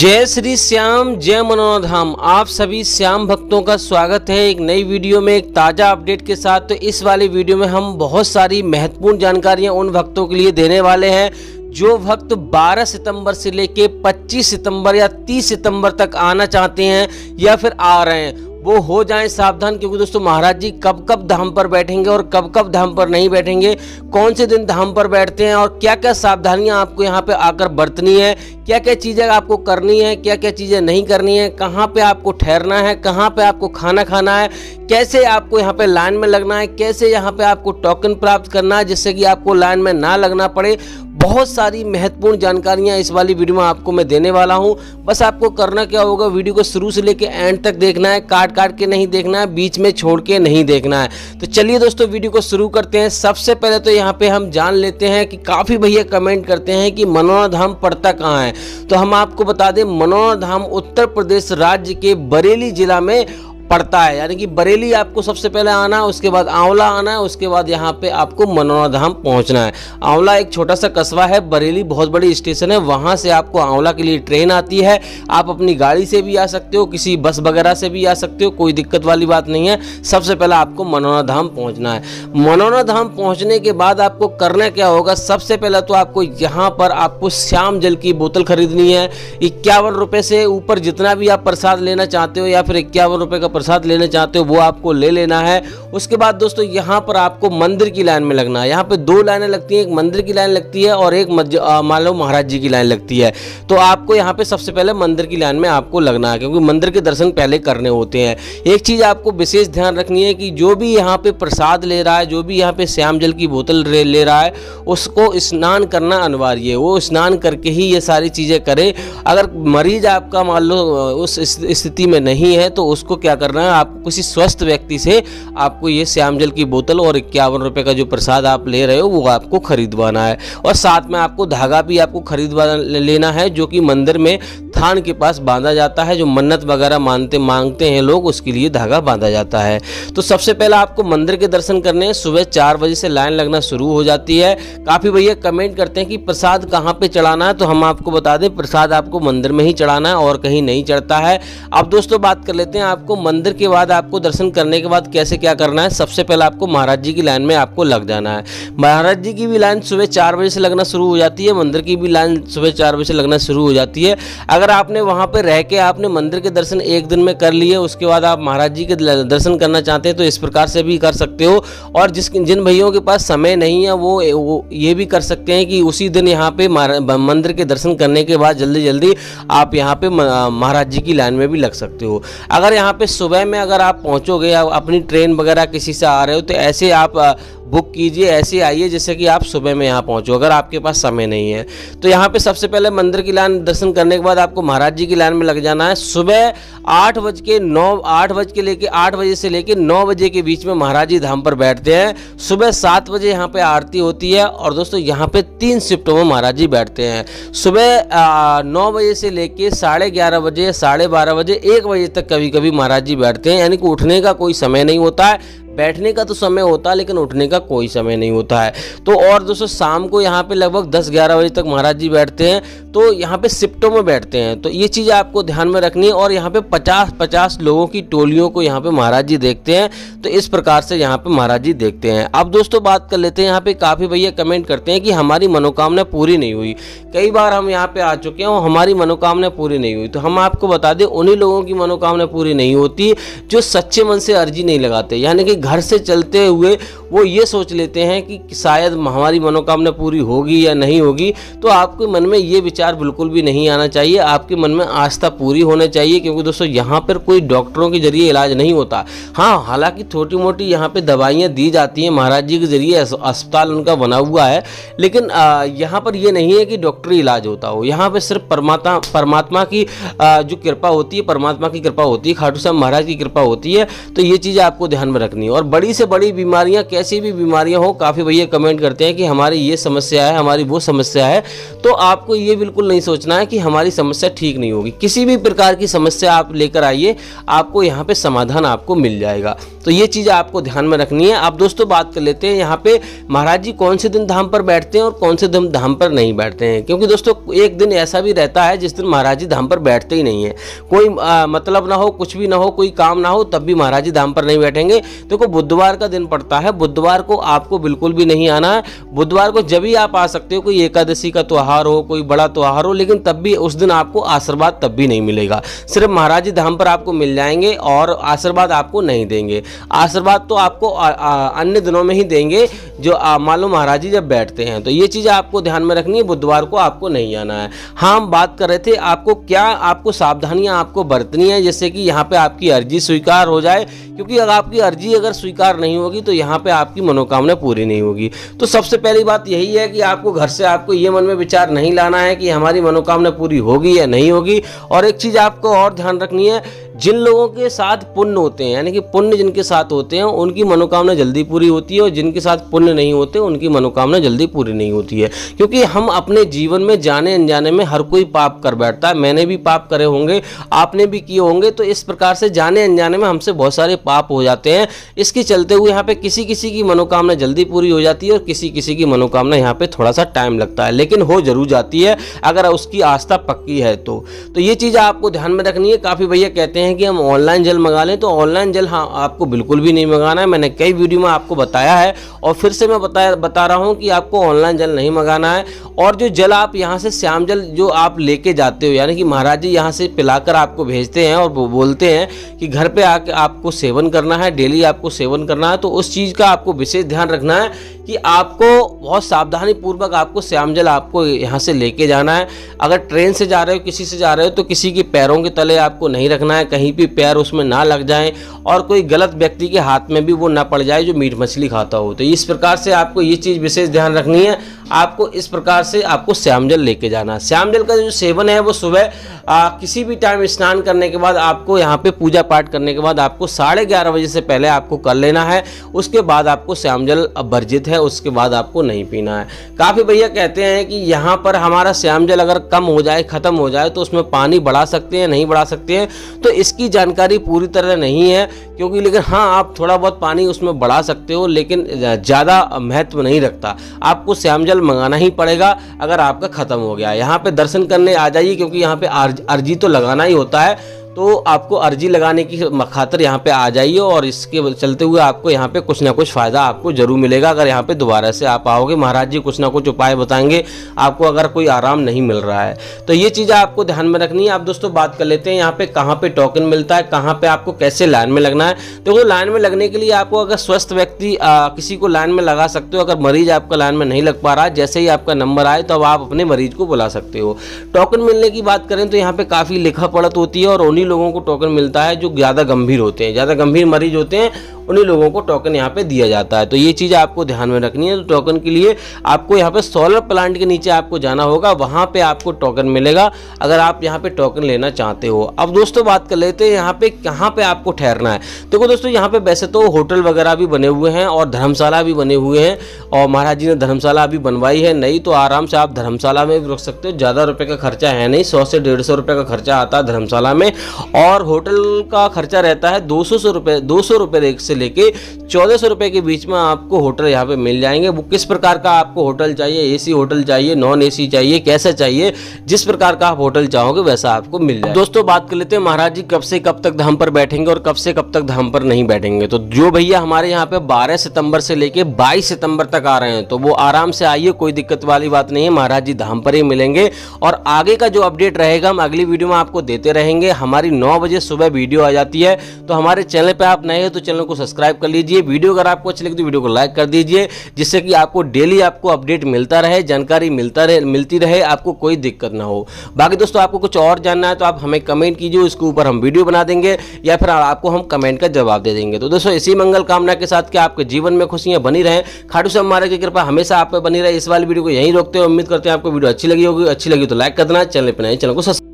जय श्री श्याम, जय मनोनाथ धाम। आप सभी श्याम भक्तों का स्वागत है एक नई वीडियो में, एक ताज़ा अपडेट के साथ। तो इस वाली वीडियो में हम बहुत सारी महत्वपूर्ण जानकारियां उन भक्तों के लिए देने वाले हैं जो भक्त 12 सितंबर से लेके 25 सितंबर या 30 सितंबर तक आना चाहते हैं या फिर आ रहे हैं। वो हो जाएं सावधान, क्योंकि दोस्तों महाराज जी कब कब धाम पर बैठेंगे और कब कब धाम पर नहीं बैठेंगे, कौन से दिन धाम पर बैठते हैं और क्या क्या सावधानियां आपको यहाँ पे आकर बरतनी है, क्या क्या चीज़ें आपको करनी है, क्या क्या चीज़ें नहीं करनी है, कहाँ पे आपको ठहरना है, कहाँ पे आपको खाना खाना है, कैसे आपको यहाँ पे लाइन में लगना है, कैसे यहाँ पे आपको टोकन प्राप्त करना है जिससे कि आपको लाइन में ना लगना पड़े। बहुत सारी महत्वपूर्ण जानकारियां इस वाली वीडियो में आपको मैं देने वाला हूं। बस आपको करना क्या होगा, वीडियो को शुरू से लेकर एंड तक देखना है, काट काट के नहीं देखना है, बीच में छोड़ के नहीं देखना है। तो चलिए दोस्तों वीडियो को शुरू करते हैं। सबसे पहले तो यहाँ पे हम जान लेते हैं कि काफ़ी भैया कमेंट करते हैं कि मनोनाथ धाम पड़ता कहाँ है। तो हम आपको बता दें, मनोनाथ धाम उत्तर प्रदेश राज्य के बरेली जिला में पड़ता है। यानी कि बरेली आपको सबसे पहले आना है, उसके बाद आंवला आना है, उसके बाद यहाँ पे आपको मनोनाथ धाम पहुँचना है। आंवला एक छोटा सा कस्बा है, बरेली बहुत बड़ी स्टेशन है। वहाँ से आपको आंवला के लिए ट्रेन आती है। आप अपनी गाड़ी से भी आ सकते हो, किसी बस वगैरह से भी आ सकते हो, कोई दिक्कत वाली बात नहीं है। सबसे पहले आपको मनोनाथ धाम पहुँचना है। मनोनाथ धाम पहुँचने के बाद आपको करना क्या होगा, सबसे पहले तो आपको यहाँ पर आपको श्याम जल की बोतल खरीदनी है। 51 रुपये से ऊपर जितना भी आप प्रसाद लेना चाहते हो या फिर 51 रुपये का प्रसाद लेना चाहते हो वो आपको ले लेना है। उसके बाद दोस्तों यहाँ पर आपको मंदिर की लाइन में लगना है। यहाँ पे 2 लाइनें लगती हैं, एक मंदिर की लाइन लगती है और एक मान लो महाराज जी की लाइन लगती है। तो आपको यहाँ पे सबसे पहले मंदिर की लाइन में आपको लगना है, क्योंकि मंदिर के दर्शन पहले करने होते हैं। एक चीज़ आपको विशेष ध्यान रखनी है कि जो भी यहाँ पे प्रसाद ले रहा है, जो भी यहाँ पे श्याम जल की बोतल ले रहा है, उसको स्नान करना अनिवार्य है। वो स्नान करके ही ये सारी चीज़ें करे। अगर मरीज आपका मान लो उस स्थिति में नहीं है तो उसको क्या करना है, आपको किसी स्वस्थ व्यक्ति से आपको ये श्याम जल की बोतल और 51 रुपये का जो प्रसाद आप ले रहे हो वो आपको खरीदवाना है। और साथ में आपको धागा भी आपको खरीदवा लेना है, जो कि मंदिर में थान के पास बांधा जाता है। जो मन्नत वगैरह मांगते हैं लोग, उसके लिए धागा बांधा जाता है। तो सबसे पहले आपको मंदिर के दर्शन करने सुबह 4 बजे से लाइन लगना शुरू हो जाती है। काफ़ी भैया कमेंट करते हैं कि प्रसाद कहाँ पे चढ़ाना है, तो हम आपको बता दें प्रसाद आपको मंदिर में ही चढ़ाना है और कहीं नहीं चढ़ता है। अब दोस्तों बात कर लेते हैं, आपको मंदिर के बाद आपको दर्शन करने के बाद कैसे क्या करना है। सबसे पहले आपको महाराज जी की लाइन में आपको लग जाना है। महाराज जी की भी लाइन सुबह 4 बजे से लगना शुरू हो जाती है, मंदिर की भी लाइन सुबह 4 बजे से लगना शुरू हो जाती है। अगर आपने वहाँ पर रह के आपने मंदिर के दर्शन एक दिन में कर लिए, उसके बाद आप महाराज जी के दर्शन करना चाहते हैं तो इस प्रकार से भी कर सकते हो। और जिन भैयों के पास समय नहीं है वो ये भी कर सकते हैं कि उसी दिन यहाँ पे मंदिर के दर्शन करने के बाद जल्दी जल्दी आप यहाँ पे महाराज जी की लाइन में भी लग सकते हो। अगर यहाँ पे सुबह में अगर आप पहुँचोगे या अपनी ट्रेन वगैरह किसी से आ रहे हो तो ऐसे आप बुक कीजिए, ऐसे आइए जैसे कि आप सुबह में यहाँ पहुँचो। अगर आपके पास समय नहीं है तो यहाँ पे सबसे पहले मंदिर की लाइन दर्शन करने के बाद आपको महाराज जी की लाइन में लग जाना है। सुबह 8 बजे से लेके 9 बजे के बीच में महाराज जी धाम पर बैठते हैं। सुबह 7 बजे यहाँ पे आरती होती है और दोस्तों यहाँ पे 3 शिफ्टों में महाराज जी बैठते हैं। सुबह 9 बजे से लेके 11:30 बजे, 12:30 बजे, 1 बजे तक कभी कभी महाराज जी बैठते हैं। यानी कि उठने का कोई समय नहीं होता है, बैठने का तो समय होता है लेकिन उठने का कोई समय नहीं होता है। तो और दोस्तों शाम को यहाँ पे लगभग 10-11 बजे तक महाराज जी बैठते हैं। तो यहाँ पे शिफ्टों में बैठते हैं, तो ये चीज़ आपको ध्यान में रखनी है। और यहाँ पे 50-50 लोगों की टोलियों को यहाँ पे महाराज जी देखते हैं। तो इस प्रकार से यहाँ पे महाराज जी देखते हैं। अब दोस्तों बात कर लेते हैं, यहाँ पे काफ़ी भैया कमेंट करते हैं कि हमारी मनोकामना पूरी नहीं हुई। कई बार हम यहाँ पे आ चुके हैं और हमारी मनोकामना पूरी नहीं हुई। तो हम आपको बता दें, उन्हीं लोगों की मनोकामना पूरी नहीं होती जो सच्चे मन से अर्जी नहीं लगाते। यानी कि घर से चलते हुए वो ये सोच लेते हैं कि शायद हमारी मनोकामना पूरी होगी या नहीं होगी। तो आपके मन में ये विचार बिल्कुल भी नहीं आना चाहिए। आपके मन में आस्था पूरी होनी चाहिए, क्योंकि दोस्तों यहाँ पर कोई डॉक्टरों के जरिए इलाज नहीं होता। हाँ, हालांकि छोटी मोटी यहाँ पे दवाइयाँ दी जाती हैं, महाराज जी के जरिए अस्पताल उनका बना हुआ है, लेकिन यहाँ पर ये नहीं है कि डॉक्टरी इलाज होता हो। यहाँ पर सिर्फ परमात्मा की जो कृपा होती है, परमात्मा की कृपा होती है, खाटू श्याम महाराज की कृपा होती है। तो ये चीज़ आपको ध्यान में रखनी है। और बड़ी से बड़ी बीमारियां, कैसी भी बीमारियां हो, काफ़ी भैया कमेंट करते हैं कि हमारी ये समस्या है, हमारी वो समस्या है। तो आपको ये बिल्कुल नहीं सोचना है कि हमारी समस्या ठीक नहीं होगी। किसी भी प्रकार की समस्या आप लेकर आइए, आपको यहाँ पे समाधान आपको मिल जाएगा। तो ये चीज़ आपको ध्यान में रखनी है। अब दोस्तों बात कर लेते हैं यहाँ पे महाराज जी कौन से दिन धाम पर बैठते हैं और कौन से दिन धाम पर नहीं बैठते हैं, क्योंकि दोस्तों एक दिन ऐसा भी रहता है जिस दिन महाराज जी धाम पर बैठते ही नहीं है। कोई मतलब ना हो, कुछ भी ना हो, कोई काम ना हो, तब भी महाराज जी धाम पर नहीं बैठेंगे। देखो बुधवार का दिन पड़ता है, बुधवार को आपको बिल्कुल भी नहीं आना है। बुधवार को जब भी आप आ सकते हो, कोई एकादशी का त्योहार हो, कोई बड़ा त्योहार हो, लेकिन तब भी उस दिन आपको आशीर्वाद तब भी नहीं मिलेगा। सिर्फ महाराज जी धाम पर आपको मिल जाएंगे और आशीर्वाद आपको नहीं देंगे। आशीर्वाद तो आपको अन्य दिनों में ही देंगे जो मान लो महाराज जी जब बैठते हैं। तो ये चीज़ आपको ध्यान में रखनी है, बुधवार को आपको नहीं आना है। हाँ, हम बात कर रहे थे आपको सावधानियां आपको बरतनी है, जैसे कि यहाँ पे आपकी अर्जी स्वीकार हो जाए, क्योंकि अगर आपकी अर्जी अगर स्वीकार नहीं होगी तो यहाँ पे आपकी मनोकामना पूरी नहीं होगी। तो सबसे पहली बात यही है कि आपको घर से आपको ये मन में विचार नहीं लाना है कि हमारी मनोकामना पूरी होगी या नहीं होगी। और एक चीज़ आपको और ध्यान रखनी है, जिन लोगों के साथ पुण्य होते हैं, यानी कि पुण्य जिनके साथ होते हैं उनकी मनोकामना जल्दी पूरी होती है, और जिनके साथ पुण्य नहीं होते उनकी मनोकामना जल्दी पूरी नहीं होती है। क्योंकि हम अपने जीवन में जाने अनजाने में हर कोई पाप कर बैठता है। मैंने भी पाप करे होंगे, आपने भी किए होंगे। तो इस प्रकार से जाने अनजाने में हमसे बहुत सारे पाप हो जाते हैं। इसके चलते हुए यहाँ पे किसी किसी की मनोकामना जल्दी पूरी हो जाती है और किसी किसी की मनोकामना यहाँ पे थोड़ा सा टाइम लगता है, लेकिन हो जरूर जाती है अगर उसकी आस्था पक्की है तो ये चीज़ आपको ध्यान में रखनी है। काफ़ी भैया कहते हैं कि हम ऑनलाइन जल मंगा लें, तो ऑनलाइन जल हाँ आपको बिल्कुल भी नहीं मंगाना है। मैंने कई वीडियो में आपको बताया है और फिर से मैं बता रहा हूँ कि आपको ऑनलाइन जल नहीं मंगाना है। और जो जल आप यहाँ से श्याम जल जो आप लेके जाते हो, यानी कि महाराज जी यहाँ से पिलाकर आपको भेजते हैं और वो बोलते हैं कि घर पे आके आपको सेवन करना है, डेली आपको सेवन करना है। तो उस चीज़ का आपको विशेष ध्यान रखना है कि आपको बहुत सावधानी पूर्वक आपको श्याम जल आपको यहाँ से लेके जाना है। अगर ट्रेन से जा रहे हो, किसी से जा रहे हो, तो किसी के पैरों के तले आपको नहीं रखना है, कहीं भी पैर उसमें ना लग जाएं और कोई गलत व्यक्ति के हाथ में भी वो ना पड़ जाए जो मीट मछली खाता हो। तो इस प्रकार से आपको ये चीज़ विशेष ध्यान रखनी है। आपको इस प्रकार से आपको श्याम जल लेके जाना है। श्याम जल का जो सेवन है वो सुबह किसी भी टाइम स्नान करने के बाद आपको यहाँ पे पूजा पाठ करने के बाद आपको 11:30 बजे से पहले आपको कर लेना है। उसके बाद आपको श्याम जल वर्जित है, उसके बाद आपको नहीं पीना है। काफ़ी भैया कहते हैं कि यहाँ पर हमारा श्याम जल अगर कम हो जाए, ख़त्म हो जाए, तो उसमें पानी बढ़ा सकते हैं, नहीं बढ़ा सकते हैं। तो इसकी जानकारी पूरी तरह नहीं है, क्योंकि लेकिन हाँ आप थोड़ा बहुत पानी उसमें बढ़ा सकते हो, लेकिन ज़्यादा महत्व नहीं रखता। आपको श्याम जल मंगाना ही पड़ेगा अगर आपका ख़त्म हो गया। यहाँ पे दर्शन करने आ जाइए, क्योंकि यहाँ पे अर्जी तो लगाना ही होता है। तो आपको अर्जी लगाने की खातिर यहाँ पे आ जाइए और इसके चलते हुए आपको यहाँ पे कुछ ना कुछ फ़ायदा आपको जरूर मिलेगा। अगर यहाँ पे दोबारा से आप आओगे, महाराज जी कुछ ना कुछ उपाय बताएंगे आपको अगर कोई आराम नहीं मिल रहा है। तो ये चीज़ें आपको ध्यान में रखनी है। आप दोस्तों बात कर लेते हैं यहाँ पे कहाँ पे टोकन मिलता है, कहाँ पे आपको कैसे लाइन में लगना है। देखो लाइन में लगने के लिए आपको अगर स्वस्थ व्यक्ति किसी को लाइन में लगा सकते हो। अगर मरीज आपका लाइन में नहीं लग पा रहा है, जैसे ही आपका नंबर आए तो आप अपने मरीज को बुला सकते हो। टोकन मिलने की बात करें तो यहाँ पे काफ़ी लिखा पढ़त होती है और उन्हीं लोगों को टोकन मिलता है जो ज़्यादा गंभीर होते हैं, ज़्यादा गंभीर मरीज होते हैं, उन्हीं लोगों को टोकन यहाँ पे दिया जाता है। तो ये चीज़ आपको ध्यान में रखनी है। तो टोकन के लिए आपको यहाँ पे सोलर प्लांट के नीचे आपको जाना होगा, वहाँ पे आपको टोकन मिलेगा अगर आप यहाँ पे टोकन लेना चाहते हो। अब दोस्तों बात कर लेते हैं यहाँ पे कहाँ पे आपको ठहरना है। देखो दोस्तों यहाँ पे वैसे तो होटल वगैरह भी बने हुए हैं और धर्मशाला भी बने हुए हैं, और महाराज जी ने धर्मशाला अभी बनवाई है नई, तो आराम से आप धर्मशाला में भी रुक सकते हो। ज़्यादा रुपये का खर्चा है नहीं, 100 से 150 रुपये का खर्चा आता है धर्मशाला में, और होटल का खर्चा रहता है 200 रुपये से लेके 1400 रुपये के बीच में आपको होटल यहाँ पे मिल जाएंगे। वो किस प्रकार का आपको होटल चाहिए, एसी होटल चाहिए, नॉन एसी चाहिए, कैसा चाहिए, जिस प्रकार का आप होटल चाहोगे वैसा आपको मिल जाएगा। दोस्तों बात कर लेते हैं महाराज जी कब से कब तक धाम पर बैठेंगे और कब से कब तक धाम पर नहीं बैठेंगे। तो जो भैया हमारे यहाँ पे 12 सितंबर से लेके 22 सितंबर तक आ रहे हैं तो वो आराम से आइए, कोई दिक्कत वाली बात नहीं है। महाराज जी धाम पर ही मिलेंगे और आगे का जो अपडेट रहेगा हम अगली वीडियो में आपको देते रहेंगे। हमारी 9 बजे सुबह वीडियो आ जाती है, तो हमारे चैनल पे आप नए हो तो चैनल को सब्सक्राइब कर लीजिए। वीडियो अगर आपको अच्छी लगी तो वीडियो को लाइक कर दीजिए, जिससे कि आपको डेली आपको अपडेट मिलता रहे, जानकारी मिलती रहे, आपको कोई दिक्कत ना हो। बाकी दोस्तों आपको कुछ और जानना है तो आप हमें कमेंट कीजिए, उसके ऊपर हम वीडियो बना देंगे या फिर आपको हम कमेंट का जवाब दे देंगे। तो दोस्तों इसी मंगल कामना के साथ कि आपके जीवन में खुशियां बनी रहें, खाटू श्याम महाराज की कृपा हमेशा आप पे बनी रहे। इस वाली वीडियो को यहीं रोकते हैं। उम्मीद करते हैं आपको वीडियो अच्छी लगी होगी। अच्छी लगी तो लाइक कर देना, चैनल पर नए चैनल को सब्सक्राइब